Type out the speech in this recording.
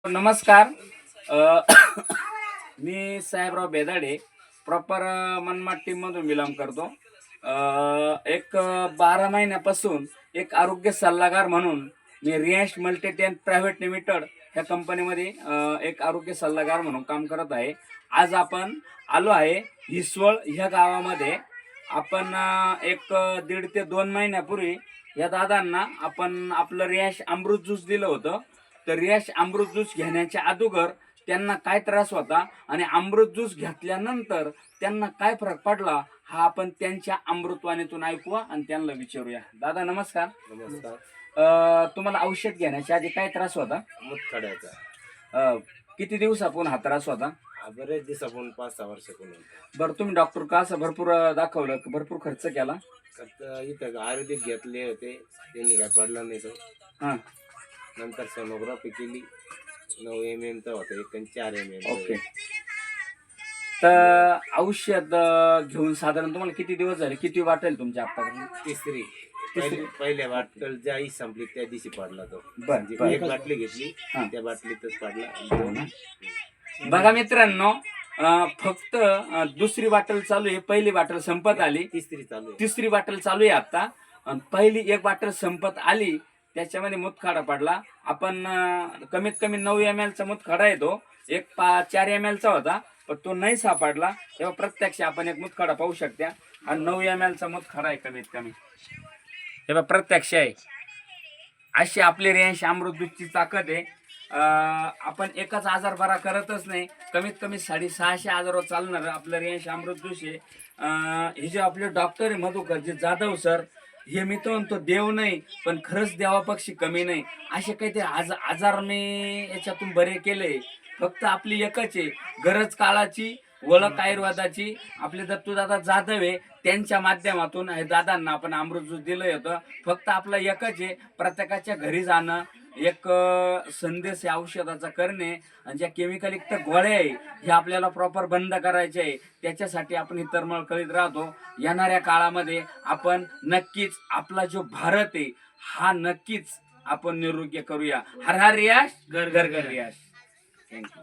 नमस्कार. अ, मी Sahebrao बेदाडे proper Manmad team मधून belong करतो. एक 12 महिन्यापासून एक आरोग्य सल्लागार म्हणून मी रियांश मल्टीटेन प्रायव्हेट लिमिटेड ह्या कंपनीमध्ये एक आरोग्य सल्लागार म्हणून काम करत आहे. आज आपण आलो आहे हिसवळ ह्या गावामध्ये. आपण एक 1.5 ते 2 महिन्यापूर्वी या दादांना आपण आपलं रियांश अमृत ज्यूस दिलं होतं. तर रियांश अमृत ज्यूस घेण्याच्या अगोदर त्यांना काय त्रास होता आणि अमृत ज्यूस घेतल्यानंतर त्यांना काय फरक पडला हा आपण त्यांच्या अमृतवाणीतून ऐकूया आणि त्यांना विचारूया. दादा नमस्कार. नमस्कार. तुम्हाला औषध घेण्याच्या आधी काय त्रास होता? मुतखड्याचा. अ, किती दिवसापून हा त्रास होता? बरेच दिवसापून 5-6 वर्षापूर्वी. बरं, तुम्ही डॉक्टर का असं भरपूर दाखवलं, भरपूर खर्च केला? तर इथं आयुर्वेदिक घेतले होते, त्यांनी काय पडला नाही तो. हां, नंतर सोनोग्राफी केली, 9 mm चा होता, एक आणि 4 mm. ओके. तर औषध घेऊन साधारण तुम्हाला किती दिवस झाले? किती वाटेल तुमच्या आतापर्यंत? तिसरी तिसरी? पहिल्या बाटल ज्या आई संपली त्या दिवशी पडला तो. बरं, म्हणजे एक बाटली घेतली, हां. त्या बाटलीतच पडला. हो ना? बघा मित्रांनो, फक्त दुसरी बाटल चालू आहे, पहिली बाटल संपत आली, तिसरी चालू आहे. तिसरी बाटल चालू आहे आता. आणि पहिली एक बाटल संपत आली त्याच्यामध्ये मुतखडा पडला. आपण कमीत कमी 9 ml चा मुतखडा येतो, एक 4 ml चा होता पण तो नाही सापडला. तेव्हा प्रत्यक्ष आपण एक मुतखडा पाहू शकता. हा 9 ml चा मुतखडा आहे कमीत कमी. तेव्हा प्रत्यक्ष आहे. अशी आपली रियांश अमृत ज्यूसची ताकद आहे. आपण एकच आजार बरा करतच नाही, कमीत कमी 650 आजारावर चालणार आपलं रियांश अमृत ज्यूस आहे. हे जे आपले डॉक्टर आहे मधुकरजी जाधव सर, हे मी तर म्हणतो देव नाही पण खरंच देवापक्षी कमी नाही. असे काहीतरी आजार मी याच्यातून बरे केले. फक्त आपली एकच आहे गरज काळाची, ओळख आयुर्वेदाची. आपले दत्तूदादा जाधव आहे, त्यांच्या माध्यमातून हे दादांना आपण अमृत ज्यूस दिलं होतं. फक्त आपलं एकच आहे, प्रत्येकाच्या घरी जाणं, एक संदेश या औषधाचा करणे आणि ज्या केमिकलयुक्त गोळ्या आहे हे आपल्याला प्रॉपर बंद करायचे आहे. त्याच्यासाठी आपण ही तरमळ करीत राहतो. येणाऱ्या काळामध्ये आपण नक्कीच आपला जो भारत आहे हा नक्कीच आपण निरोगी करूया. हर हर रियाज, घर घर रियाज. थँक्यू.